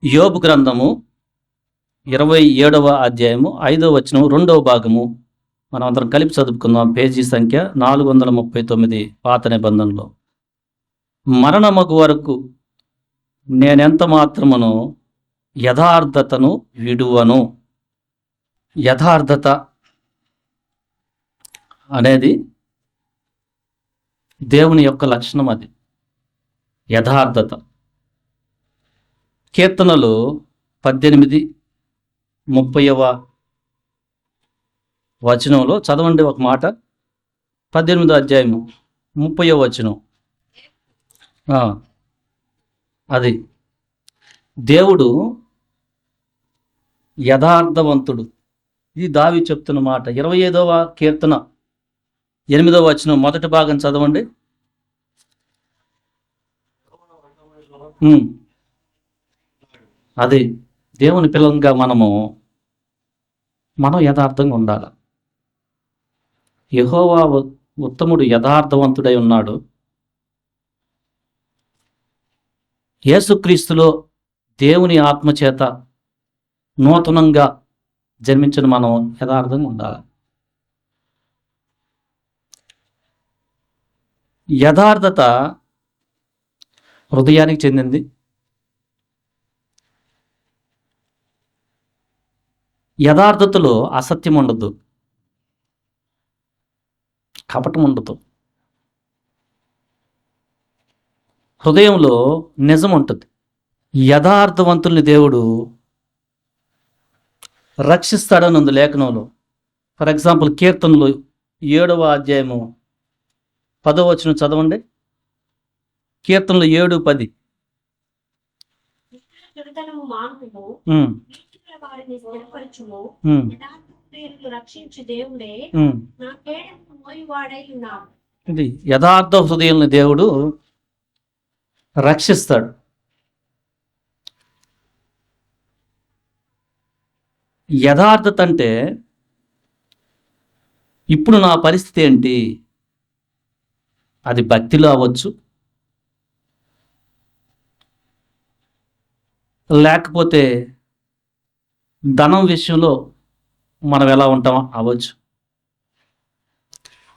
యోబు గ్రంథము 27వ అధ్యాయము 5వ వచనం 2వ భాగము మనం అందరం కలిపి చదువుకుందాం. పేజీ సంఖ్య 439 పాత నిబంధనలో. మరణమగు వరకు నేనెంత మాత్రమును యథార్థతను విడువను. యథార్థత అనేది దేవుని యొక్క లక్షణం. అది యథార్థత. కీర్తనలు 18:30వ వచనంలో చదవండి ఒక మాట. 18వ అధ్యాయము 30వ వచనం. అది దేవుడు యథార్థవంతుడు. ఇది దావీదు చెప్తున్న మాట. 25వ కీర్తన 8వ వచనం మొదటి భాగం చదవండి. అది దేవుని పిల్లలుగా మనం యథార్థంగా ఉండాలి. యెహోవా ఉత్తముడు, యథార్థవంతుడై ఉన్నాడు. యేసుక్రీస్తులో దేవుని ఆత్మచేత నూతనంగా జన్మించిన మనం యథార్థంగా ఉండాలి. యథార్థత హృదయానికి చెందింది. యథార్థతలో అసత్యం ఉండదు, కపటం ఉండదు. హృదయంలో నిజం ఉంటుంది. యథార్థవంతుల్ని దేవుడు రక్షిస్తాడని ఉంది లేఖనంలో. ఫర్ ఎగ్జాంపుల్ కీర్తనలు 7వ అధ్యాయము 10వ వచనం చదవండి. కీర్తనలు 7:10. ఇది యథార్థ హృదయాన్ని దేవుడు రక్షిస్తాడు. యథార్థత అంటే ఇప్పుడు నా పరిస్థితి ఏంటి, అది భక్తిలో అవ్వచ్చు, లేకపోతే ధనం విషయంలో మనం ఎలా ఉంటామో అవ్వచ్చు.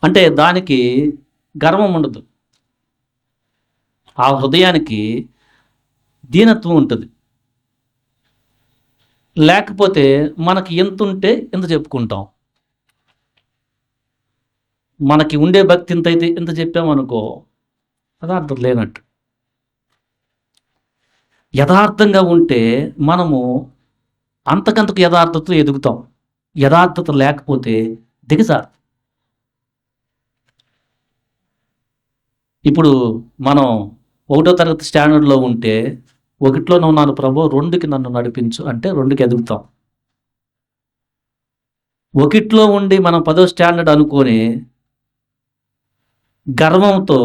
అంటే దానికి గర్వం ఉండదు. ఆ హృదయానికి దీనత్వం ఉంటుంది. లేకపోతే మనకి ఎంత ఉంటే ఎంత చెప్పుకుంటాం. మనకి ఉండే భక్తి ఎంత అయితే ఎంత చెప్పామనుకో, యథార్థత లేనట్టు. యథార్థంగా ఉంటే మనము అంతకంతకు యథార్థతతో ఎదుగుతాం. యథార్థత లేకపోతే దిగజారు. ఇప్పుడు మనం 1వ తరగతి స్టాండర్డ్లో ఉంటే 1లోనే ఉన్నాను ప్రభు, 2కి నన్ను నడిపించు అంటే 2కి ఎదుగుతాం. 1లో ఉండి మనం 10వ స్టాండర్డ్ అనుకొని గర్వంతో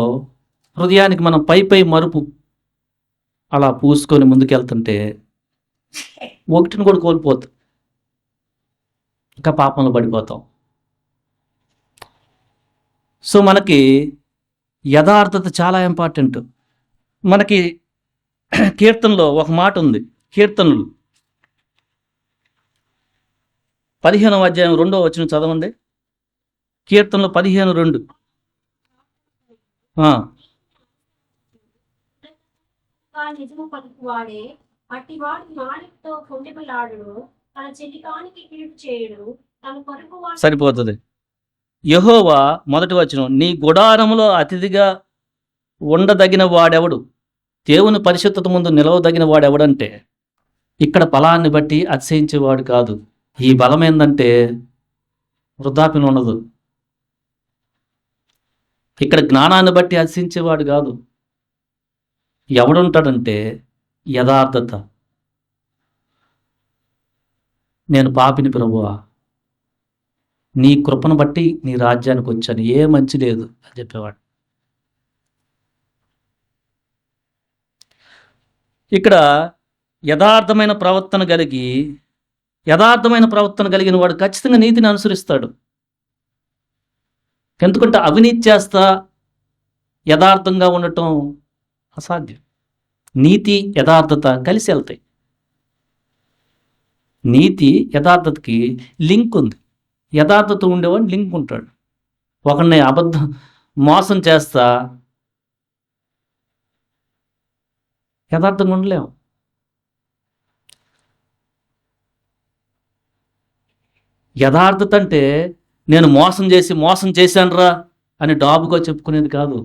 హృదయానికి మనం పై మరుపు అలా పూసుకొని ముందుకెళ్తుంటే 1ని కూడా కోల్పోతాం, ఇంకా పాపంలో పడిపోతాం. సో మనకి యథార్థత చాలా ఇంపార్టెంట్. మనకి కీర్తనలో ఒక మాట ఉంది. కీర్తనలు 15వ అధ్యాయం 2వ వచనం చదవండి. కీర్తనలు 15:2. సరిపోతుంది. యెహోవా మొదటి వచనం, నీ గుడారములో అతిథిగా ఉండదగిన వాడెవడు, దేవుని పరిశుద్ధత ముందు నిలవదగిన వాడెవడంటే ఇక్కడ బలాన్ని బట్టి అతిశయించేవాడు కాదు. ఈ బలం ఏంటంటే వృద్ధాప్యం ఉండదు. ఇక్కడ జ్ఞానాన్ని బట్టి అతిశయించేవాడు కాదు. ఎవడుంటాడంటే యథార్థత. నేను పాపిని ప్రభువా, నీ కృపను బట్టి నీ రాజ్యానికి వచ్చాను, ఏ మంచి లేదు అని చెప్పేవాడు. ఇక్కడ యథార్థమైన ప్రవర్తన కలిగిన వాడు ఖచ్చితంగా నీతిని అనుసరిస్తాడు. ఎందుకంటే అవినీతి చేస్తా యథార్థంగా ఉండటం అసాధ్యం. నీతి యథార్థత కలిసి వెళ్తాయి. నీతి యథార్థతకి లింక్ ఉంది. యథార్థత ఉండేవాడు లింక్ ఉంటాడు. ఒకరిని అబద్ధం మోసం చేస్తా యథార్థంగా ఉండలేము. యథార్థత అంటే నేను మోసం చేశానురా అని డాబుగా చెప్పుకునేది కాదు.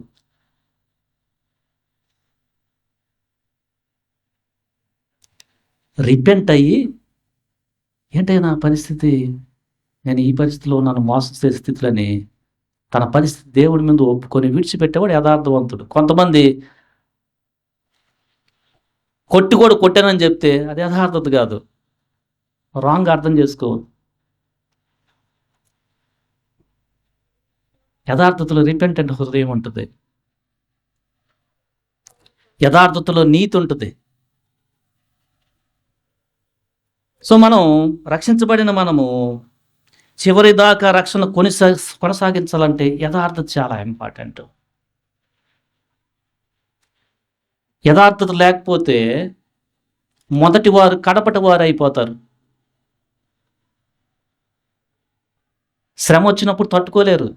రిపెంట్ అయ్యి, ఏంటంటే నా పరిస్థితి, నేను ఈ పరిస్థితిలో నన్ను మోసం చేసే స్థితిలోని తన పరిస్థితి దేవుడి మీద ఒప్పుకొని విడిచిపెట్టేవాడు యథార్థవంతుడు. కొంతమంది కూడా కొట్టానని చెప్తే అది యథార్థత కాదు, రాంగ్ అర్థం చేసుకో. యథార్థతలో రిపెంటెంట్ హృదయం ఉంటుంది, యథార్థతలో నీతి ఉంటుంది. సో మనం రక్షించబడిన మనము చివరి దాకా రక్షణ కొనసాగించాలంటే యథార్థత చాలా ఇంపార్టెంట్. యథార్థత లేకపోతే మొదటి వారు కడపటి వారు అయిపోతారు. శ్రమ వచ్చినప్పుడు తట్టుకోలేరు.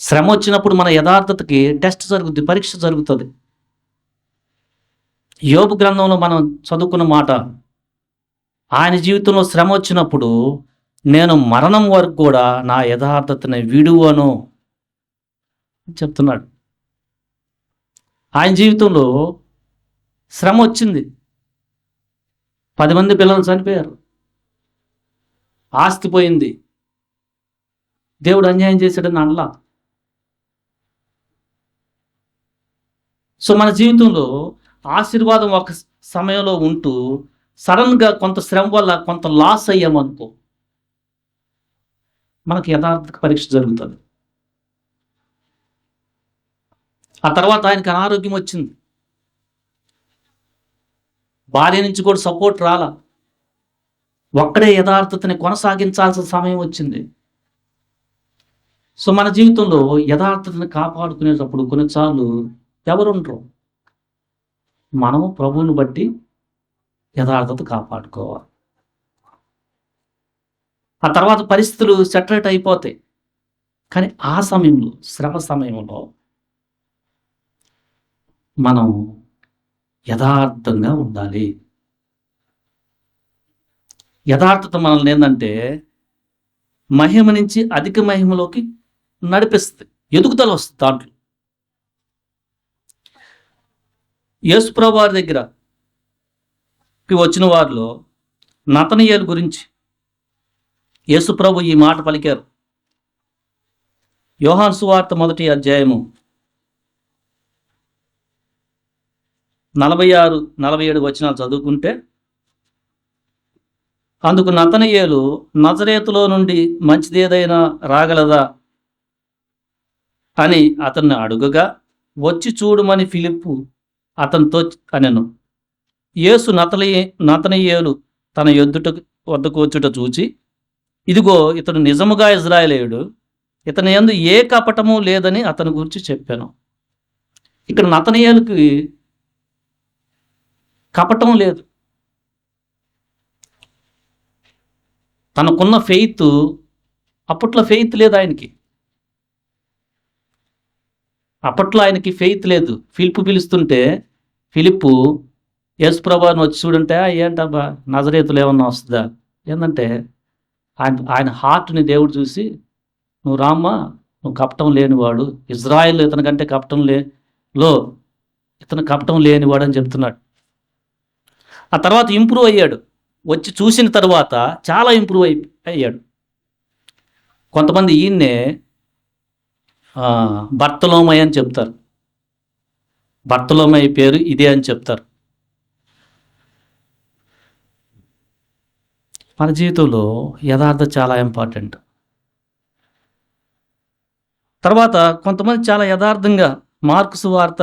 శ్రమ వచ్చినప్పుడు మన యథార్థతకి టెస్ట్ జరుగుద్ది, పరీక్ష జరుగుతుంది. యోబు గ్రంథంలో మనం చదువుకున్న మాట, ఆయన జీవితంలో శ్రమ వచ్చినప్పుడు నేను మరణం వరకు కూడా నా యథార్థతని విడువను చెప్తున్నాడు. ఆయన జీవితంలో శ్రమ వచ్చింది, 10 మంది పిల్లలు చనిపోయారు, ఆస్తి పోయింది, దేవుడు అన్యాయం చేశాడని అనలా. సో మన జీవితంలో ఆశీర్వాదం ఒక సమయంలో ఉంటూ సడన్గా కొంత శ్రమ వల్ల కొంత లాస్ అయ్యామనుకో, మనకి యథార్థ పరీక్ష జరుగుతుంది. ఆ తర్వాత ఆయనకి అనారోగ్యం వచ్చింది, భార్య నుంచి కూడా సపోర్ట్ రాలా, ఒక్కడే యథార్థతని కొనసాగించాల్సిన సమయం వచ్చింది. సో మన జీవితంలో యథార్థతని కాపాడుకునేటప్పుడు కొన్నిసార్లు ఎవరుండరు, మనము ప్రభువుని బట్టి యథార్థత కాపాడుకోవాలి. ఆ తర్వాత పరిస్థితులు సెటరేట్ అయిపోతాయి, కానీ ఆ సమయంలో, శ్రమ సమయంలో మనం యథార్థంగా ఉండాలి. యథార్థత మనల్ని ఏంటంటే మహిమ నుంచి అధిక మహిమలోకి నడిపిస్తుంది, ఎదుగుదల వస్తుంది. దాంట్లో యేసుప్రభు వారి దగ్గరకి వచ్చిన వారిలో నతనయేలు గురించి యేసుప్రభు ఈ మాట పలికారు. యోహాను సువార్త 1వ అధ్యాయము 46, 47 వచనాలు చదువుకుంటే, అందుకు నతనయేలు, నజరేతులో నుండి మంచిదేదైనా రాగలదా అని అతన్ని అడుగగా, వచ్చి చూడమని ఫిలిప్పు అతనితో అనెను. యేసు నతనయేలు తన వద్దకు వచ్చుట చూచి, ఇదిగో ఇతడు నిజముగా ఇజ్రాయేలీయుడు, ఇతని యందు ఏ కపటము లేదని అతని గురించి చెప్పాను. ఇక్కడ నతనయేలుకి కపటం లేదు, తనకున్న ఫెయిత్, అప్పట్లో ఫెయిత్ లేదు ఆయనకి, అప్పట్లో ఆయనకి ఫెయిత్ లేదు. ఫిలిప్పు పిలుస్తుంటే ఫిలిప్పు యేసుప్రభుని వచ్చి చూడంటే, ఏంటబ్బా నజరేతులు ఏమన్నా వస్తుందా, ఏంటంటే ఆయన హార్ట్ని దేవుడు చూసి, నువ్వు రామ్మా, నువ్వు కపటం లేనివాడు, ఇజ్రాయెల్ ఇతని కంటే ఇతను కపటం లేనివాడు అని చెప్తున్నాడు. ఆ తర్వాత ఇంప్రూవ్ అయ్యాడు, వచ్చి చూసిన తర్వాత చాలా ఇంప్రూవ్ అయ్యాడు. కొంతమంది ఈయన్నే బర్తలోమయ అని చెప్తారు, బర్తలోమయ పేరు ఇదే అని చెప్తారు. మన జీవితంలో యథార్థత చాలా ఇంపార్టెంట్. తర్వాత కొంతమంది చాలా యథార్థంగా, మార్కు సువార్త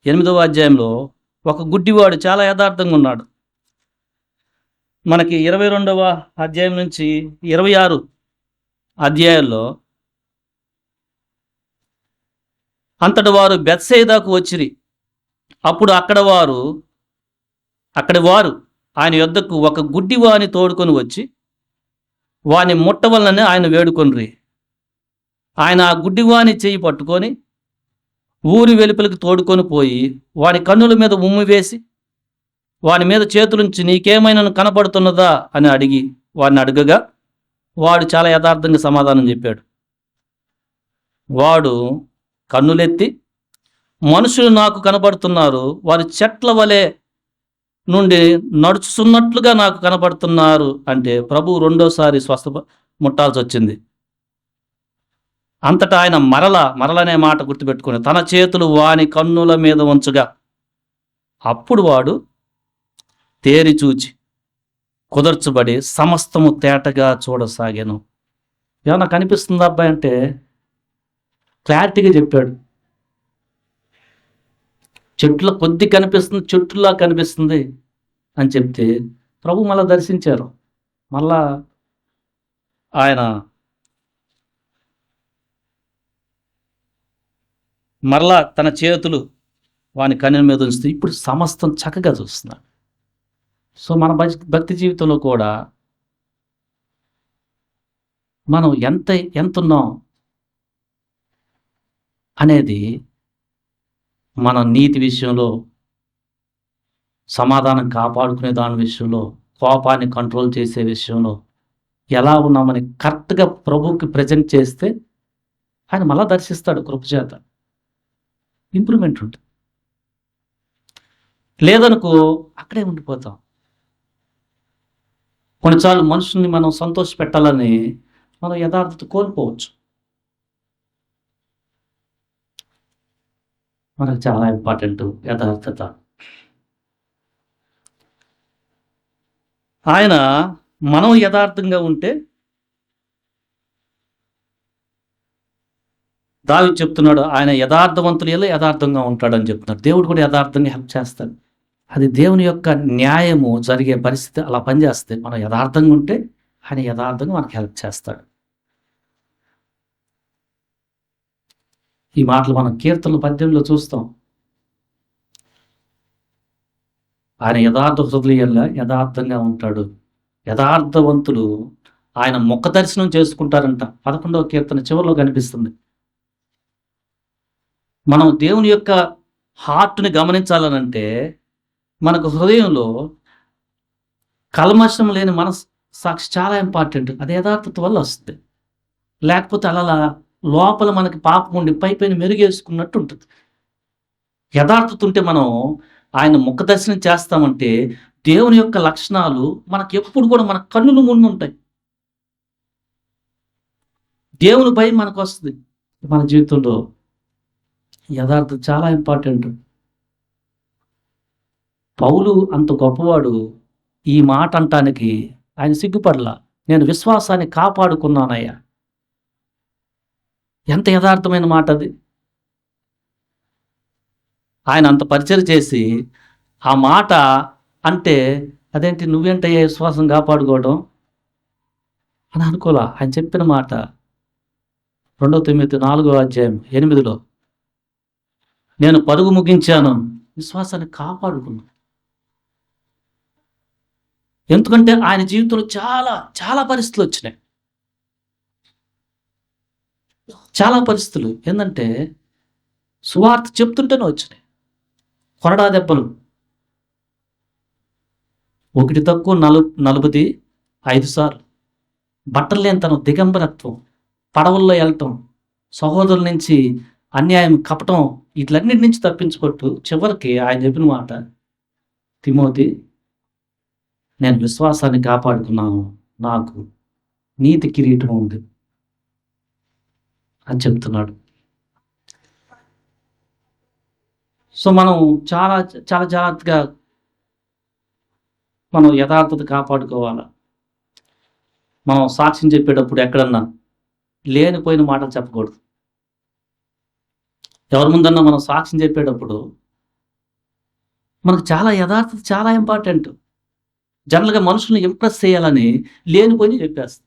8వ అధ్యాయంలో ఒక గుడ్డివాడు చాలా యథార్థంగా ఉన్నాడు. మనకి 22వ అధ్యాయం నుంచి 26 అధ్యాయాల్లో, అంతటి వారు బెత్సైదాకు వచ్చిరి. అప్పుడు అక్కడి వారు ఆయన యొద్దకు ఒక గుడ్డివాని తోడుకొని వచ్చి వాని ముట్టవలనని ఆయన వేడుకొనిరి. ఆయన ఆ గుడ్డివాని చెయ్యి పట్టుకొని ఊరి వెలుపలికి తోడుకొని పోయి వాని కన్నుల మీద ఉమ్మి వేసి వాని మీద చేతులుంచి నీకేమైనా కనపడుతున్నదా అని అడిగి వాడిని అడగగా వాడు చాలా యథార్థంగా సమాధానం చెప్పాడు. వాడు కన్నులెత్తి మనుషులు నాకు కనబడుతున్నారు, వారి చెట్ల వలె నుండి నడుచుతున్నట్లుగా నాకు కనబడుతున్నారు అంటే ప్రభు రెండోసారి ముట్టాల్సి వచ్చింది. అంతటా ఆయన మరలనే మాట గుర్తుపెట్టుకుని తన చేతులు వాని కన్నుల మీద ఉంచగా అప్పుడు వాడు తేరి చూచి కుదర్చబడి సమస్తము తేటగా చూడసాగాను. ఏమన్నా కనిపిస్తుందా అబ్బాయి అంటే క్లారిటీగా చెప్పాడు. చెట్ల కొద్ది కనిపిస్తుంది, చెట్టులా కనిపిస్తుంది అని చెప్తే ప్రభు మళ్ళా దర్శించారు. మళ్ళా ఆయన మరలా తన చేతులు వాని కన్నుల మీద ఉంచుతూ ఇప్పుడు సమస్తం చక్కగా చూస్తున్నాడు. సో మన భక్తి జీవితంలో కూడా మనం ఎంత ఉన్నాం అనేది మన నీతి విషయంలో, సమాధానం కాపాడుకునే దాని విషయంలో, కోపాన్ని కంట్రోల్ చేసే విషయంలో ఎలా ఉన్నామని కరెక్ట్గా ప్రభువుకి ప్రజెంట్ చేస్తే ఆయన మళ్ళా దర్శిస్తాడు కృపచేత. ఇంప్రూవ్మెంట్ ఉంటుంది. లేదనుకో అక్కడే ఉండిపోతాం. కొన్నిసార్లు మనుషుల్ని మనం సంతోష పెట్టాలని మనం యథార్థత కోల్పోవచ్చు. మనకు చాలా ఇంపార్టెంట్ యథార్థత. ఆయన మనం యథార్థంగా ఉంటే దావీదు చెప్తున్నాడు, ఆయన యథార్థవంతులు ఎలా యథార్థంగా ఉంటాడని చెప్తున్నాడు. దేవుడు కూడా యథార్థంగా హెల్ప్ చేస్తాడు. అది దేవుని యొక్క న్యాయము జరిగే పరిస్థితి అలా పనిచేస్తే మనం యథార్థంగా ఉంటే ఆయన యథార్థంగా మనకు హెల్ప్ చేస్తాడు. ఈ మాటలు మనం కీర్తనలు 18లో చూస్తాం. ఆయన యథార్థ హృదయంగా యథార్థంగా ఉంటాడు. యథార్థవంతులు ఆయన ముఖ దర్శనం చేసుకుంటారంట. 11వ కీర్తన చివరిలో కనిపిస్తుంది. మనం దేవుని యొక్క హార్ట్ని గమనించాలనంటే మనకు హృదయంలో కల్మషం లేని సాక్షి చాలా ఇంపార్టెంట్. అది యథార్థత వల్ల వస్తుంది. లేకపోతే అలా లోపల మనకి పాపం ఉండి పైపైన మెరుగేసుకున్నట్టు ఉంటుంది. యథార్థత ఉంటే మనం ఆయన ముఖ దర్శనం చేస్తామంటే దేవుని యొక్క లక్షణాలు మనకి ఎప్పుడు కూడా మన కన్నుల ముందు ఉంటాయి. దేవుని భయం మనకు వస్తుంది. మన జీవితంలో యథార్థత చాలా ఇంపార్టెంట్. పౌలు అంత గొప్పవాడు. ఈ మాట అంటానికి ఆయన సిగ్గుపడలా. నేను విశ్వాసాన్ని కాపాడుకున్నానయ్యా. ఎంత యథార్థమైన మాట అది. ఆయన అంత పరిచయం చేసి ఆ మాట అంటే అదేంటి నువ్వేంటయ్యా విశ్వాసం కాపాడుకోవడం అని అనుకోలా. ఆయన చెప్పిన మాట 2 Timothy 4:8 నేను పరుగు ముగించాను, విశ్వాసాన్ని కాపాడుకున్నాను. ఎందుకంటే ఆయన జీవితంలో చాలా చాలా పరిస్థితులు వచ్చినాయి. చాలా పరిస్థితులు ఏంటంటే సువార్త చెప్తుంటేనే వచ్చినాయి. కొరడా దెబ్బలు, ఒకటి తక్కువ 45 సార్లు, బట్టలు లేనితనం, దిగంబరత్వం, పడవల్లో వెళ్ళటం, సహోదరుల నుంచి అన్యాయం, కపటం, వీటిలన్నిటి నుంచి తప్పించుకొట్టు చివరికి ఆయన చెప్పిన మాట, తిమోతి నేను విశ్వాసాన్ని కాపాడుకున్నాను, నాకు నీతి కిరీటం ఉంది అని చెప్తున్నాడు. సో మనం చాలా చాలా జాగ్రత్తగా మనం యథార్థత కాపాడుకోవాలి. మనం సాక్ష్యం చెప్పేటప్పుడు ఎక్కడన్నా లేనిపోయిన మాటలు చెప్పకూడదు. ఎవరి ముందన్నా మనం సాక్ష్యం చెప్పేటప్పుడు మనకు చాలా యథార్థత చాలా ఇంపార్టెంట్. జనరల్గా మనుషుల్ని ఇంప్రెస్ చేయాలని లేనిపోయి చెప్పేస్తాం.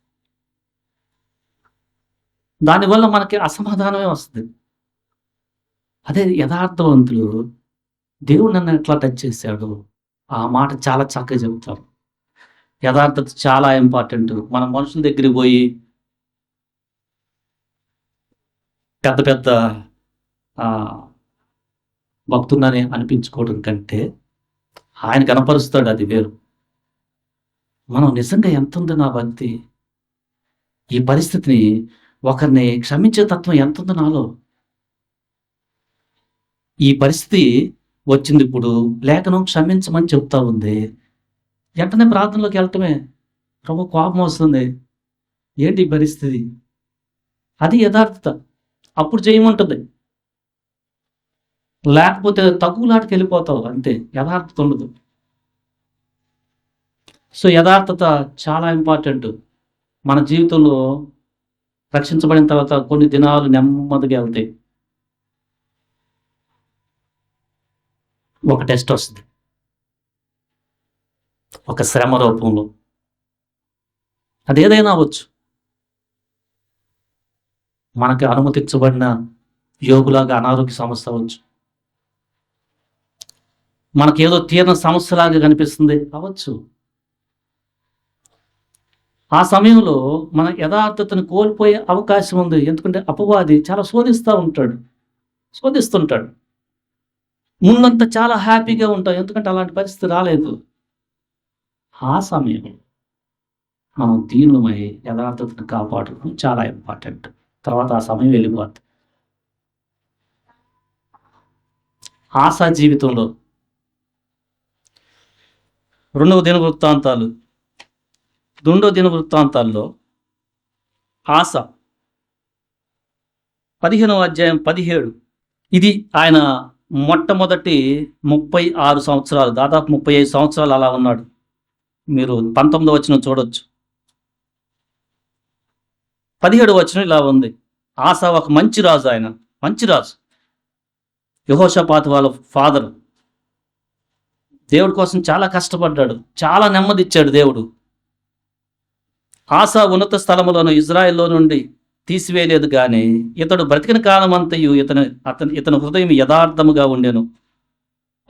దానివల్ల మనకి అసమాధానమే వస్తుంది. అదే యథార్థవంతులు, దేవుడు నన్ను ఎట్లా టచ్ చేశాడు, ఆ మాట చాలా చక్కగా చెప్తారు. యథార్థత చాలా ఇంపార్టెంట్. మనం మనుషుల దగ్గరికి పోయి పెద్ద పెద్ద ఆహ్, భక్తుడినని అనిపించుకోవడం కంటే ఆయన కనపరుస్తాడు, అది వేరు. మనం నిజంగా ఎంతుంది నా భక్తి? ఈ పరిస్థితిని, ఒకరిని క్షమించే తత్వం ఎంతుంది నాలో? ఈ పరిస్థితి వచ్చిందిప్పుడు, లేఖనం క్షమించమని చెప్తా ఉంది. వెంటనే ప్రార్థనలోకెళ్ళటమే. ప్రభు కోపమొస్తుంది. ఏంటి ఈ పరిస్థితి? అది యథార్థత. అప్పుడు చేయమంటది. లేకపోతే తగువులాటకెళ్ళిపోతావు అంతే. యథార్థత ఉండదు. సో, యథార్థత చాలా ఇంపార్టెంట్. మన జీవితంలో రక్షించబడిన తర్వాత కొన్ని దినాలు నెమ్మదిగా ఎళ్తాయి. ఒక టెస్ట్ వస్తది. ఒక శ్రమ రూపంలో. అదేదైనా అవ్వచ్చు. మనకి అనుమతించబడిన యోబులాగా అనారోగ్య సమస్య అవ్వచ్చు. మనకేదో తీరని సమస్యలాగా కనిపిస్తుంది అవ్వచ్చు. ఆ సమయంలో మన యథార్థతను కోల్పోయే అవకాశం ఉంది. ఎందుకంటే అపవాది చాలా శోధిస్తుంటాడు. ముందంతా చాలా హ్యాపీగా ఉంటాం. ఎందుకంటే అలాంటి పరిస్థితి రాలేదు. ఆ సమయంలో మనం దీనులమై యథార్థతను కాపాడడం చాలా ఇంపార్టెంట్. తర్వాత ఆ సమయం వెళ్ళిపోద్ది. ఆసా జీవితంలో రెండవ దినవృత్తాంతాల్లో ఆస 15వ అధ్యాయం 17. ఇది ఆయన మొట్టమొదటి 36 సంవత్సరాలు, దాదాపు 35 సంవత్సరాలు అలా ఉన్నాడు. మీరు 19వ వచనం చూడొచ్చు. 17వ వచనం ఇలా ఉంది. ఆస ఒక మంచి రాజు. ఆయన మంచి రాజు. యెహోషాపాతు వాళ్ళ ఫాదరు. దేవుడి కోసం చాలా కష్టపడ్డాడు. చాలా నెమ్మదిచ్చాడు దేవుడు. ఆసా ఉన్నత స్థలములను ఇజ్రాయెల్లో నుండి తీసివేయలేదు గాని ఇతడు బ్రతికిన కాలమంతయు ఇతని హృదయం యథార్థముగా ఉండెను.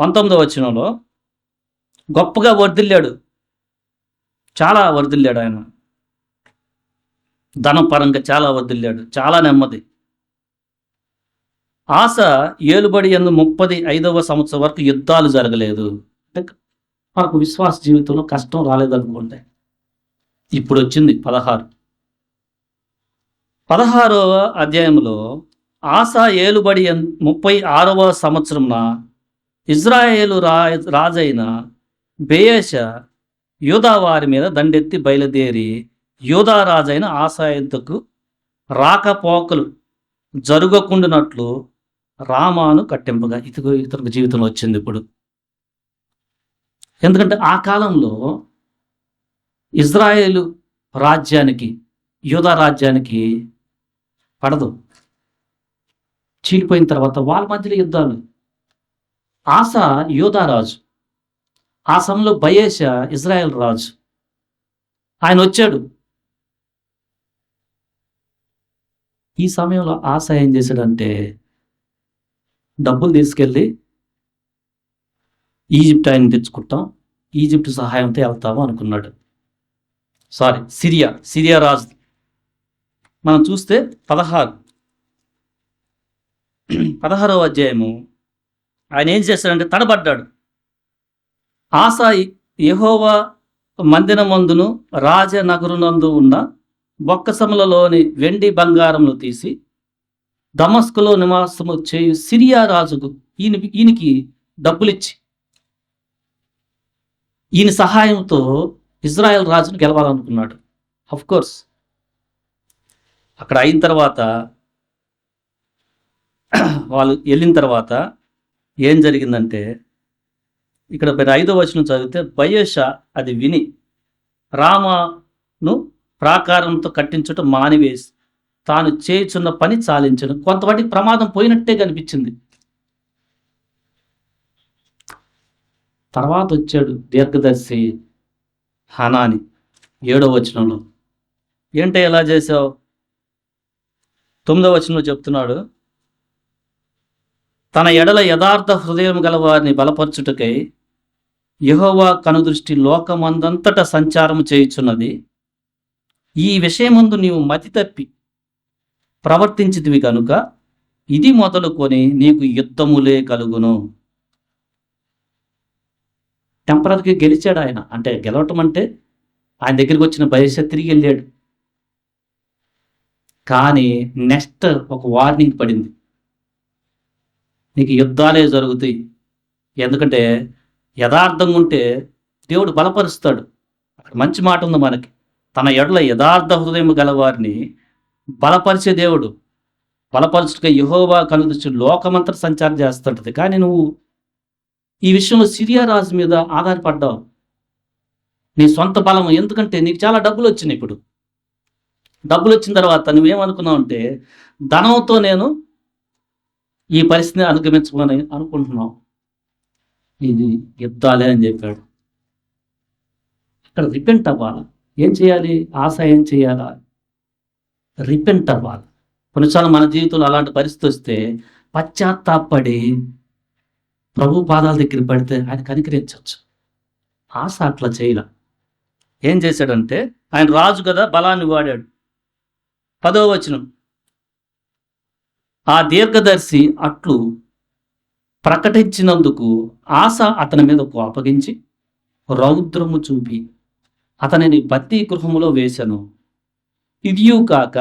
19వ వచనంలో గొప్పగా వర్ధిల్లాడు. చాలా వర్ధిల్లాడు ఆయన. ధనపరంగా చాలా వర్ధిల్లాడు. చాలా నెమ్మది. ఆస ఏలుబడి యందు 35వ సంవత్సరం వరకు యుద్ధాలు జరగలేదు. అంటే మనకు విశ్వాస జీవితంలో కష్టం రాలేదనుకోండి. ఇప్పుడు వచ్చింది 16వ అధ్యాయంలో ఆసా ఏలుబడి 36వ సంవత్సరంన ఇజ్రాయేలు రాజైన బెయేష యూదా వారి మీద దండెత్తి బయలుదేరి యూదా రాజైన ఆసా యుద్ధకు రాకపోకలు జరగకుండానట్లు రామాను కట్టింపగా ఇతనికి జీవితంలో వచ్చింది ఇప్పుడు. ఎందుకంటే ఆ కాలంలో ఇజ్రాయేలు రాజ్యానికి, యూదా రాజ్యానికి పడదు. చీలిపోయిన తర్వాత వాళ్ళ మధ్యలో యుద్ధాలు. ఆస యూదా రాజు. ఆ సమయంలో బయేష ఇజ్రాయెల్ రాజు. ఆయన వచ్చాడు. ఈ సమయంలో ఆస ఏం చేశాడంటే డబ్బులు తీసుకెళ్ళి ఈజిప్ట్ ఆయన తెచ్చుకుంటాం, ఈజిప్ట్ సహాయంతో వెళ్తాము అనుకున్నాడు. సిరియా రాజు. మనం చూస్తే 16వ అధ్యాయము ఆయన ఏం చేశాడంటే తడబడ్డాడు. ఆసా యెహోవా మందిరమందును రాజనగరునందు ఉన్న బొక్కసములలోని వెండి బంగారములు తీసి దమస్కులో నివాసము చేయు సిరియా రాజుకు ఈయనకి డబ్బులిచ్చి ఈయన సహాయంతో ఇజ్రాయెల్ రాజును గెలవాలనుకున్నాడు. ఆఫ్ కోర్స్ అక్కడ అయిన తర్వాత వాళ్ళు వెళ్ళిన తర్వాత ఏం జరిగిందంటే, ఇక్కడ 5వ వచనం చదివితే బయేష అది విని రామాను ప్రాకారంతో కట్టించటం మానివేసి తాను చేయుచున్న పని చాలించను. కొంతవాటికి ప్రమాదం పోయినట్టే కనిపించింది. తర్వాత వచ్చాడు దీర్ఘదర్శి హనాని 7వ వచనంలో. ఏంటో ఎలా చేసావు? 9వ వచనంలో చెప్తున్నాడు, తన ఎడల యథార్థ హృదయం గల వారిని బలపరచుటకై యెహోవా కనుదృష్టి లోకమందంతట సంచారము చేయుచున్నది. ఈ విషయమందు నీవు మతి తప్పి ప్రవర్తించితివి కనుక ఇది మొదలుకొని నీకు యుద్ధములే కలుగును. టెంపరరీగా గెలిచాడు ఆయన. అంటే గెలవటం అంటే ఆయన దగ్గరికి వచ్చిన బయలుదేరి తిరిగి వెళ్ళాడు. కానీ నెక్స్ట్ ఒక వార్నింగ్ పడింది, నీకు యుద్ధాలే జరుగుతాయి. ఎందుకంటే యథార్థంగా ఉంటే దేవుడు బలపరుస్తాడు. అక్కడ మంచి మాట ఉంది మనకి, తన ఎడల యథార్థ హృదయం గలవారిని బలపరిచే దేవుడు. బలపరచుగా యెహోవా కనుదృష్టి లోకమంతా సంచారం చేస్తుంటది. కానీ నువ్వు ఈ విషయంలో సిరియా రాజు మీద ఆధారపడ్డావు, నీ సొంత బలం. ఎందుకంటే నీకు చాలా డబ్బులు వచ్చినాయి. ఇప్పుడు డబ్బులు వచ్చిన తర్వాత నువ్వేమనుకున్నావు అంటే, ధనంతో నేను ఈ పరిస్థితిని అధిగమించుకోని అనుకుంటున్నావు. ఇది యుద్ధాలే అని చెప్పాడు. ఇక్కడ రిపెంట్ అవ్వాలి. ఏం చేయాలి? ఆశ ఏం చేయాలా? రిపెంట్ అవ్వాలి. కొన్నిసార్లు మన జీవితంలో అలాంటి పరిస్థితి వస్తే పశ్చాత్తాపడి ప్రభు పాదాల దగ్గర పడితే ఆయన కనికరించవచ్చు. ఆశ అట్లా చేయలే. ఏం చేశాడంటే, ఆయన రాజు కదా, బలాన్ని వాడాడు. 10వ వచనం, ఆ దీర్ఘదర్శి అట్లు ప్రకటించినందుకు ఆశ అతని మీద కోపగించి రౌద్రము చూపి అతనిని బందీ గృహములో వేశాను. ఇదియు కాక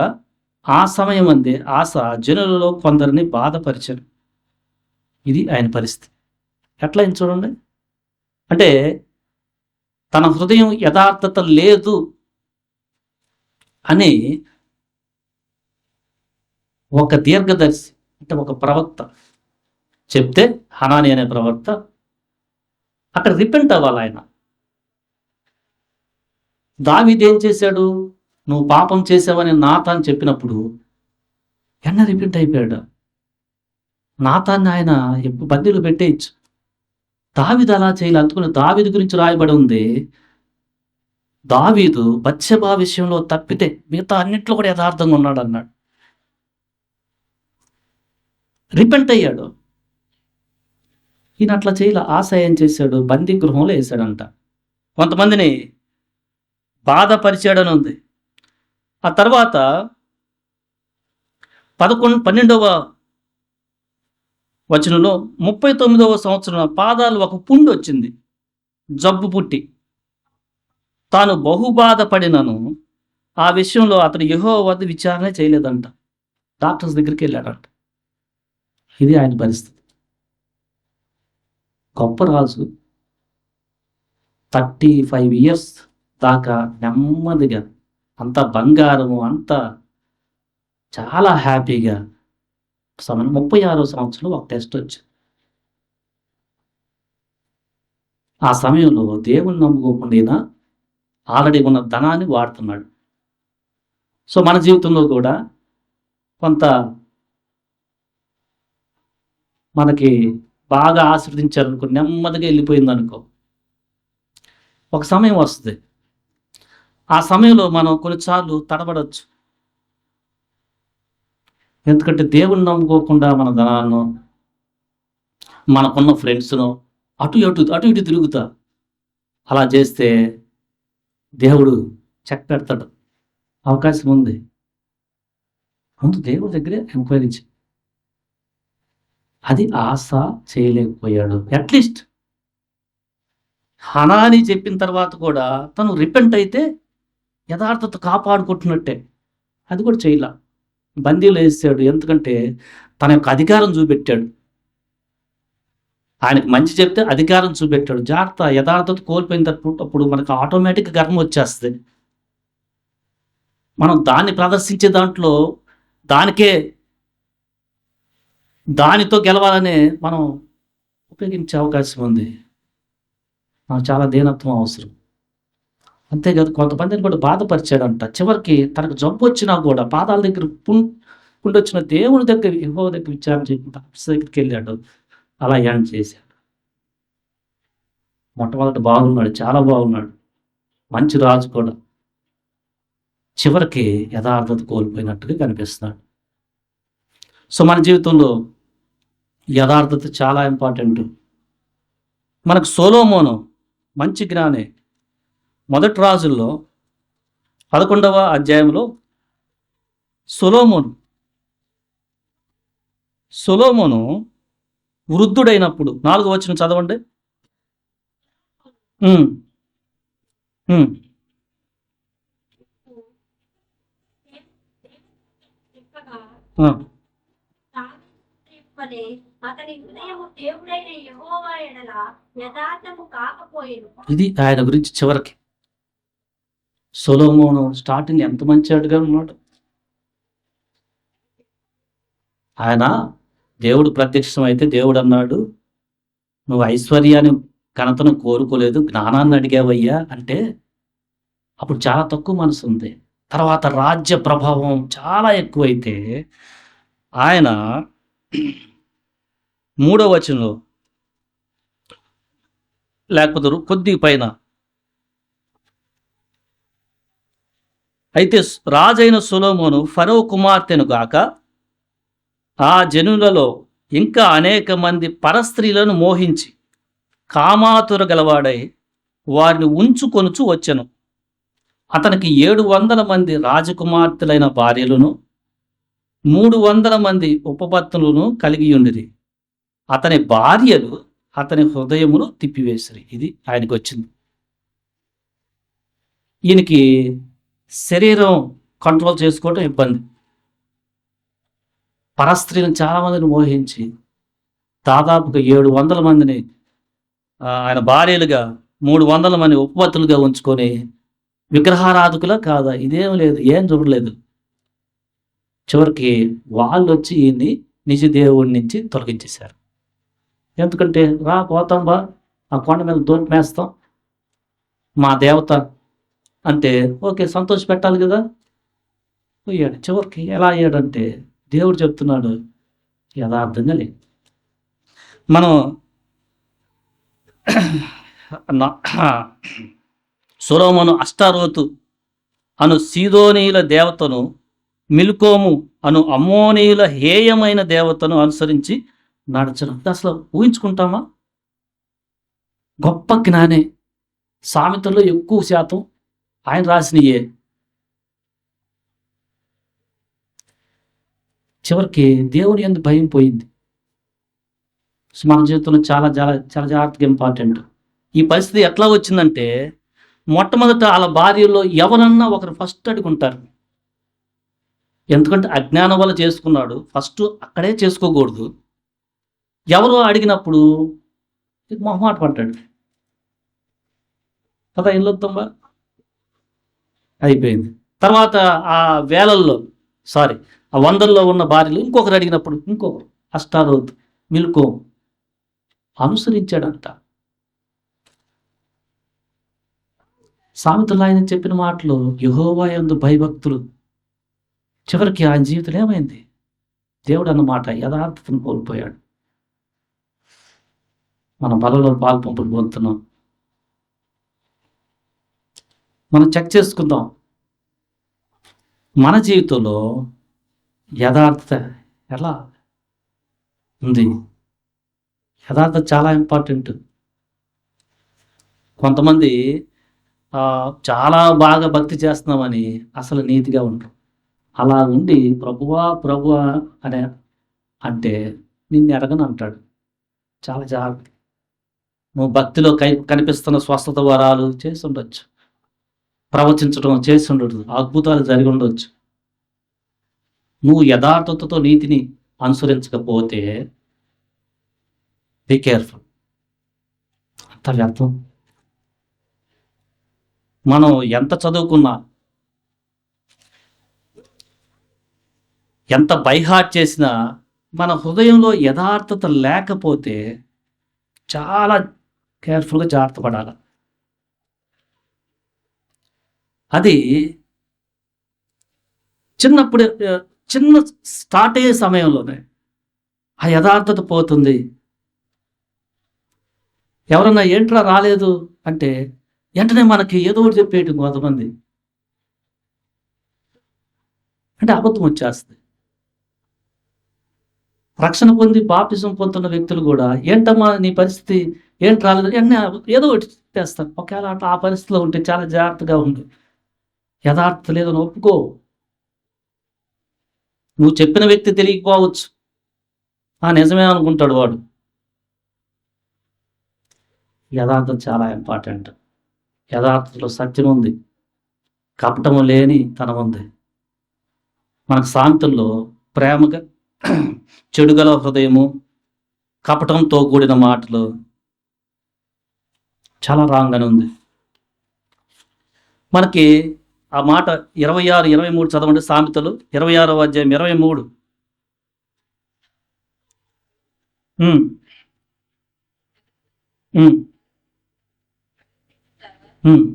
ఆ సమయం అందే ఆశ జనులలో కొందరిని బాధపరిచాను. ఇది ఆయన పరిస్థితి. ఎట్లా అయింది చూడండి. అంటే తన హృదయం యథార్థత లేదు అని ఒక దీర్ఘదర్శి, అంటే ఒక ప్రవక్త చెప్తే, హనాని అనే ప్రవక్త అక్కడ రిపెంట్ అవ్వాలి. ఆయన దావీదు ఏం చేశాడు? నువ్వు పాపం చేసావని నాతాన్ చెప్పినప్పుడు రిపెంట్ అయిపోయాడు. నాతాన్ని ఆయన ఎప్పుడు బందీలు పెట్టేయచ్చు. దావీదు అలా చేయాలి. అందుకుని దావీదు గురించి రాయబడి ఉంది, దావీదు బత్షెబా విషయంలో తప్పితే మిగతా అన్నింటిలో కూడా యథార్థంగా ఉన్నాడు అన్నాడు. రిపెంట్ అయ్యాడు. ఈయన అట్లా చేయాల. ఆశ ఏం చేశాడు? బందీ గృహంలో వేశాడంట. కొంతమందిని బాధపరిచాడని ఉంది. ఆ తర్వాత 12వ వచనంలో 39వ సంవత్సరం పాదాలు ఒక పుండు వచ్చింది, జబ్బు పుట్టి తాను బహుబాధపడినను ఆ విషయంలో అతడు యెహోవా వద్ద విచారణ చేయలేదంట. డాక్టర్స్ దగ్గరికి వెళ్ళాడంట. ఇది ఆయన పరిస్థితి. గొప్ప రాజు 35 years దాకా నెమ్మదిగా అంత బంగారము అంతా చాలా హ్యాపీగా 36వ సంవత్సరంలో ఒక టెస్ట్ వచ్చింది. ఆ సమయంలో దేవుని నమ్ముకోకుండా ఆల్రెడీ ఉన్న ధనాన్ని వాడుతున్నాడు. సో మన జీవితంలో కూడా కొంత మనకి బాగా ఆశీర్వదించారనుకో, నెమ్మదిగా వెళ్ళిపోయింది అనుకో, ఒక సమయం వస్తుంది. ఆ సమయంలో మనం కొన్నిసార్లు తడబడవచ్చు. ఎందుకంటే దేవుని నమ్ముకోకుండా మన ధనాలను, మనకున్న ఫ్రెండ్స్ను అటు ఇటు తిరుగుతా అలా చేస్తే దేవుడు చెక్ పెడతాడు. అవకాశం ఉంది. ముందు దేవుడి దగ్గరే ఎంక్వైరీ చేయి. అది ఆశ చేయలేకపోయాడు. అట్లీస్ట్ హనాని చెప్పిన తర్వాత కూడా తను రిపెంట్ అయితే యథార్థత కాపాడుకుంటున్నట్టే. అది కూడా చేయలే. బందీలు వేసాడు. ఎందుకంటే తన యొక్క అధికారం చూపెట్టాడు. ఆయనకు మంచి చెప్తే అధికారం చూపెట్టాడు. జాగ్రత్త, యథార్థత కోల్పోయిన అప్పుడు మనకు ఆటోమేటిక్ గర్వం వచ్చేస్తుంది. మనం దాన్ని ప్రదర్శించే దాంట్లో దానితో గెలవాలనే మనం ఉపయోగించే అవకాశం ఉంది. నాకు చాలా దీనత్వం అవసరం. అంతేకాదు, కొంతమందిని కూడా బాధపరిచాడంట. చివరికి తనకు జబ్బు వచ్చినా కూడా పాదాల దగ్గర పుండొచ్చిన దేవుని దగ్గర, యెహోవా దగ్గర విచారణ చేయకుండా దగ్గరికి వెళ్ళాడు. అలా యాన్ చేశాడు. మొట్టమొదట బాగున్నాడు, చాలా బాగున్నాడు, మంచి రాజు కూడా. చివరికి యథార్థత కోల్పోయినట్టుగా కనిపిస్తున్నాడు. సో మన జీవితంలో యథార్థత చాలా ఇంపార్టెంట్. మనకు సొలొమోను మంచి జ్ఞానే. మొదటి రాజుల్లో 11వ అధ్యాయంలో సొలొమోను సొలొమోను వృద్ధుడైనప్పుడు 4వ వచనం చదవండి. ఉమ్, ఉమ్, చెప్పగా ఆ, వలె అతని హృదయము దేవుడైన యెహోవా ఎడల యథార్థము కాకపోయెను. ఇది ఆయన గురించి చివరికి. సొలొమోను స్టార్టింగ్ ఎంత మంచివాడుగా ఉన్నాడు. ఆయన దేవుడు ప్రత్యక్షం అయితే దేవుడు అన్నాడు, నువ్వు ఐశ్వర్యాన్ని ఘనతను కోరుకోలేదు, జ్ఞానాన్ని అడిగావయ్యా అంటే అప్పుడు చాలా తక్కువ మనసు ఉంది. తర్వాత రాజ్య ప్రభావం చాలా ఎక్కువైతే ఆయన 3వ వచనంలో లేకపోతే కొద్ది పైన, అయితే రాజైన సొలొమోను ఫరో కుమార్తెను గాక ఆ జనులలో ఇంకా అనేక మంది పరస్త్రీలను మోహించి కామాతుర గలవాడై వారిని ఉంచుకొనుచు వచ్చెను. అతనికి 700 మంది రాజకుమార్తెలైన భార్యలను 300 మంది ఉపపత్నులను కలిగి ఉండిరి. అతని భార్యలు అతని హృదయమును తిప్పివేసిరి. ఇది ఆయనకు వచ్చింది. ఈయనకి శరీరం కంట్రోల్ చేసుకోవటం ఇబ్బంది. పరస్త్రీలను చాలా మందిని మోహించి దాదాపుగా 700 మందిని ఆయన భార్యలుగా 300 మంది ఉపపత్తులుగా ఉంచుకొని విగ్రహారాధకులా కాదా, ఇదేం లేదు, ఏం చూడలేదు. చివరికి వాళ్ళు వచ్చి ఈయన్ని నిజ దేవుడి నుంచి తొలగించేశారు. ఎందుకంటే రా పోతాం బా, ఆ కొండ మీద దూరం వేస్తాం మా దేవత అంటే ఓకే, సంతోష పెట్టాలి కదా. పోయాడు. చివరికి ఎలా అయ్యాడంటే దేవుడు చెప్తున్నాడు యథార్థంగా లేదు. మనం సొలొమోను అష్టారోతు అను సీదోనీయుల దేవతను, మిల్కోము అను అమ్మోనీయుల హేయమైన దేవతను అనుసరించి నడచడం. అసలు ఊహించుకుంటామా? గొప్ప జ్ఞానే. సామెతల్లో ఎక్కువ శాతం ఆయన రాసినయే. చివరికి దేవుని యందు భయం పోయింది. మన జీవితంలో చాలా చాలా చాలా జాగ్రత్తగా ఇంపార్టెంట్. ఈ పరిస్థితి ఎట్లా వచ్చిందంటే, మొట్టమొదట వాళ్ళ భార్యలో ఎవరన్నా ఒకరు ఫస్ట్ అడుగుంటారు. ఎందుకంటే అజ్ఞానం వల్ల చేసుకున్నాడు. ఫస్ట్ అక్కడే చేసుకోకూడదు. ఎవరో అడిగినప్పుడు మొహమాట పడ్డాడు కదా, ఇల్లొద్దాంబా అయిపోయింది. తర్వాత ఆ వేలల్లో ఆ 100ల్లో ఉన్న భార్యలు ఇంకొకరు అడిగినప్పుడు ఇంకొకరు అష్టారోత్ మిల్కో అనుసరించాడంట. సామెతల్లో ఆయన చెప్పిన మాటలు యెహోవా యందు భయభక్తులు. చివరికి ఆయన జీవితం ఏమైంది? దేవుడు అన్నమాట యథార్థతను కోల్పోయాడు. మన బలలో పాలు పంపులు పొందుతున్నాం. మనం చెక్ చేసుకుందాం. మన జీవితంలో యథార్థత ఎలా ఉంది? యథార్థత చాలా ఇంపార్టెంట్. కొంతమంది చాలా బాగా భక్తి చేస్తున్నామని అసలు నీతిగా ఉండరు. అలా ఉండి ప్రభువా అనే అంటే నిన్ను ఎరగను అంటాడు. చాలా జాగ్రత్త. నువ్వు భక్తిలో కనిపిస్తున్న స్వస్థత వరాలు చేసి ఉండొచ్చు, ప్రవచించడం చేసి ఉండొచ్చు, అద్భుతాలు జరిగి ఉండొచ్చు. నువ్వు యథార్థతతో నీతిని అనుసరించకపోతే బీ కేర్ఫుల్. అంత వ్యర్థం. మనం ఎంత చదువుకున్నా, ఎంత బైహార్ట్ చేసినా మన హృదయంలో యథార్థత లేకపోతే చాలా కేర్ఫుల్గా జాగ్రత్త పడాలి. అది చిన్న స్టార్ట్ అయ్యే సమయంలోనే ఆ యథార్థత పోతుంది. ఎవరన్నా ఏంట్రా రాలేదు అంటే వెంటనే మనకి ఏదో ఒకటి చెప్పేయటం కొంతమంది, అంటే అబద్ధం వచ్చేస్తుంది. రక్షణ పొంది బాప్టిజం పొందుతున్న వ్యక్తులు కూడా ఏంటమ్మా నీ పరిస్థితి, ఏంటి రాలేదు, వెంటనే ఏదో ఒకటి చెప్పేస్తాను. ఒకవేళ అట్లా ఆ పరిస్థితిలో ఉంటే చాలా జాగ్రత్తగా ఉండు. యథార్థత లేదని ఒప్పుకో. నువ్వు చెప్పిన వ్యక్తి తెలియకపోవచ్చు. నిజమే అనుకుంటాడు వాడు. యథార్థత చాలా ఇంపార్టెంట్. యథార్థతలో సత్యం ఉంది, కపటము లేని తనం ఉంది. మనకు సామెతల్లో ప్రేమగా చెడుగల హృదయము, కపటంతో కూడిన మాటలు చాలా రాంగ్ అని ఉంది. మనకి ఆ మాట 26, 23 చదవండి. సామెతలు 26వ అధ్యాయం 23. ఉమ్, ఉమ్, ఉమ్.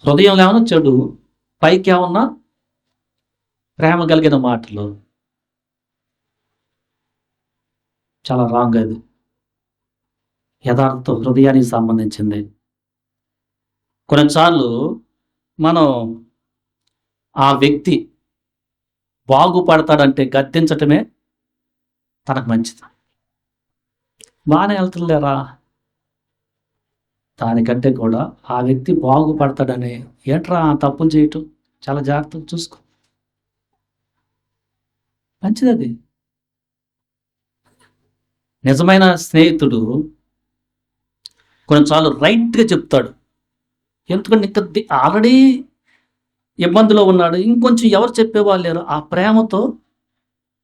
హృదయం ఏమన్నా చెడు, పైకి ఏమన్నా ప్రేమ కలిగిన మాటలు. చాలా రాంగ్ అది. యథార్థ హృదయానికి సంబంధించింది. కొన్నిసార్లు మనం ఆ వ్యక్తి బాగుపడతాడంటే గద్దించటమే తనకు మంచిది. బాగానే వెళ్తుందిలేరా, దానికంటే కూడా ఆ వ్యక్తి బాగుపడతాడని ఏంట్రా తప్పులు చేయటం, చాలా జాగ్రత్తగా చూసుకో, మంచిది అది. నిజమైన స్నేహితుడు కొన్నిసార్లు రైట్గా చెప్తాడు. ఎందుకంటే ఇంకా ఆల్రెడీ ఇబ్బందిలో ఉన్నాడు, ఇంకొంచెం ఎవరు చెప్పేవాళ్ళు లేరు, ఆ ప్రేమతో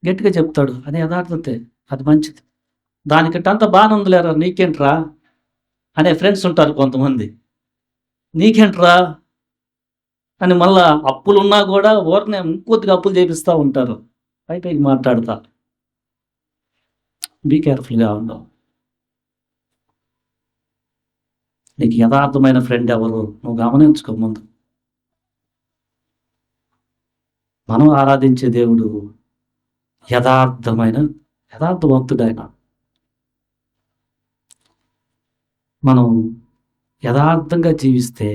గట్టిగా చెప్తాడు. అది యథార్థతే, అది మంచిది. దానికంటే అంత బాగానే ఉందిలేరా, నీకేంట్రా అనే ఫ్రెండ్స్ ఉంటారు కొంతమంది. నీకేంట్రా అని మళ్ళా అప్పులున్నా కూడా ఊరినే ఇంకొద్దిగా అప్పులు చేపిస్తూ ఉంటారు, పైకి మాట్లాడతా. బీ కేర్ఫుల్గా ఉండవు. నీకు యథార్థమైన ఫ్రెండ్ ఎవరు నువ్వు గమనించుకో ముందు. మనం ఆరాధించే దేవుడు యథార్థవంతుడైన. మనం యథార్థంగా జీవిస్తే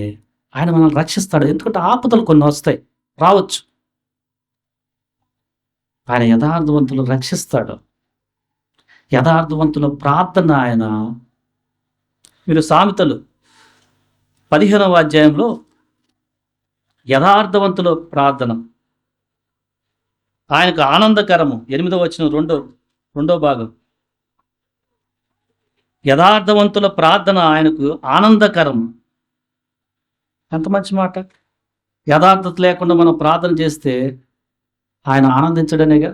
ఆయన మనల్ని రక్షిస్తాడు. ఎందుకంటే ఆపదలు కొన్ని వస్తాయి, రావచ్చు. ఆయన యథార్థవంతులు రక్షిస్తాడు. యథార్థవంతుల ప్రార్థన ఆయన. మీరు సామెతలు 15వ అధ్యాయంలో యథార్థవంతుల ప్రార్థన ఆయనకు ఆనందకరము. 8వ వచనం రెండో భాగం. యథార్థవంతుల ప్రార్థన ఆయనకు ఆనందకరం. ఎంత మంచి మాట. యథార్థత లేకుండా మనం ప్రార్థన చేస్తే ఆయన ఆనందించడనేగా.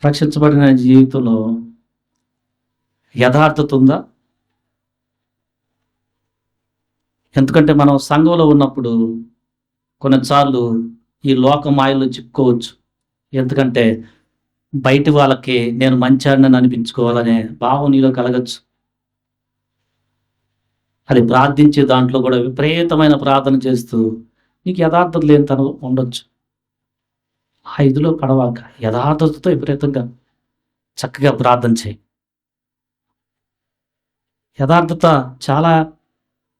రక్షించబడిన జీవితంలో యథార్థత ఉందా? ఎందుకంటే మనం సంఘంలో ఉన్నప్పుడు కొన్నిసార్లు ఈ లోక మాయల్లో చిక్కుకోవచ్చు. ఎందుకంటే బయటి వాళ్ళకి నేను మంచాడిని అనిపించుకోవాలనే భావం నీలో కలగచ్చు. అది ప్రార్థించే దాంట్లో కూడా విపరీతమైన ప్రార్థన చేస్తూ నీకు యథార్థత లేని తను ఉండొచ్చు. ఆ ఇదిలో పడవాక యథార్థతతో విపరీతంగా చక్కగా ప్రార్థన చేయి. యథార్థత చాలా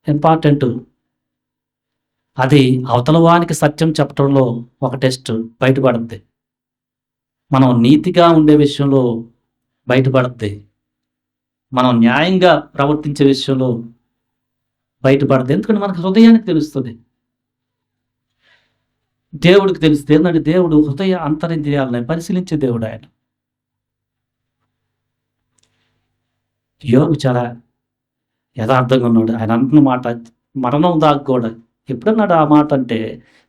ఇంపార్టెంట్. అది అవతల వానికి సత్యం చెప్పడంలో ఒక టెస్ట్ బయటపడుద్ది. మనం నీతిగా ఉండే విషయంలో బయటపడుద్ది. మనం న్యాయంగా ప్రవర్తించే విషయంలో బయటపడుద్ది. ఎందుకంటే మనకు హృదయానికి తెలుస్తుంది, దేవుడికి తెలుస్తుంది. ఏంటంటే దేవుడు హృదయ అంతరింద్రియాలని పరిశీలించే దేవుడు ఆయన. యోగు చాలా యథార్థంగా ఉన్నాడు. ఆయన అంటున్న మాట మరణం దాకా కూడా ఎప్పుడన్నాడు ఆ మాట అంటే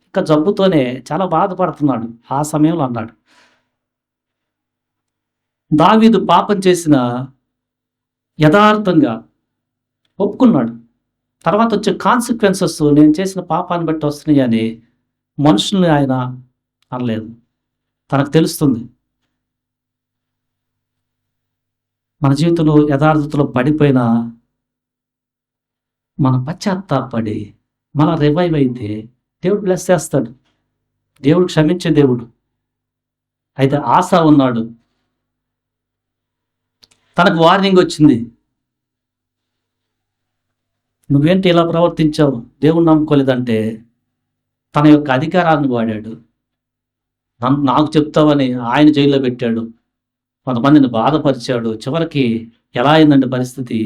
ఇంకా జబ్బుతోనే చాలా బాధపడుతున్నాడు. ఆ సమయంలో అన్నాడు. దావీదు పాపం చేసిన యథార్థంగా ఒప్పుకున్నాడు. తర్వాత వచ్చే కాన్సిక్వెన్సెస్ నేను చేసిన పాపాన్ని బట్టి వస్తున్నాయి అని మనుషుల్ని ఆయన అనలేదు. తనకు తెలుస్తుంది. మన జీవితంలో యథార్థతలో పడిపోయినా మన పశ్చాత్తాపడి మన రివైవ్ అయితే దేవుడు బ్లెస్ చేస్తాడు. దేవుడు క్షమించే దేవుడు. అయితే ఆశ ఉన్నాడు. తనకు వార్నింగ్ వచ్చింది. నువ్వేంటి ఇలా ప్రవర్తించావు, దేవుడు నమ్ముకోలేదంటే తన యొక్క అధికారాన్ని వాడాడు. నాకు చెప్తావని ఆయన జైల్లో పెట్టాడు. కొంతమందిని బాధపరిచాడు. చివరికి ఎలా అయిందంటే పరిస్థితి,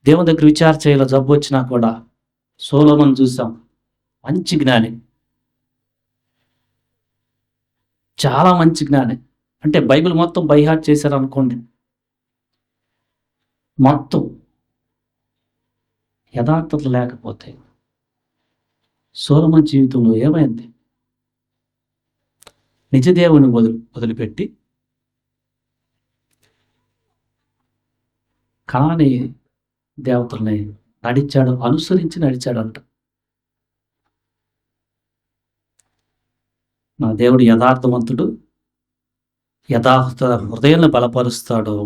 దేవుని దగ్గర విచారణ చేయాలో జబ్బు వచ్చినా కూడా సొలొమోను చూసాం, మంచి జ్ఞాని, చాలా మంచి జ్ఞాని. అంటే బైబిల్ మొత్తం బై హార్ట్ చేశారు అనుకోండి, మొత్తం యథార్థత లేకపోతే సొలొమోను జీవితంలో ఏమైంది? నిజదేవుని వదిలిపెట్టి కనానీ దేవతల్ని నడిచాడు, అనుసరించి నడిచాడంట. నా దేవుడు యథార్థవంతుడు, యథార్థ హృదయాలను బలపరుస్తాడు.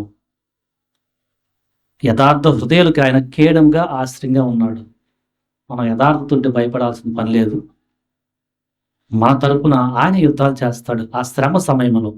యథార్థ హృదయాలకు ఆయన కేడంగా ఆశ్రయంగా ఉన్నాడు. మనం యథార్థత ఉంటే భయపడాల్సిన పని లేదు. మన తరపున ఆయన యుద్ధాలు చేస్తాడు. ఆ శ్రమ సమయంలో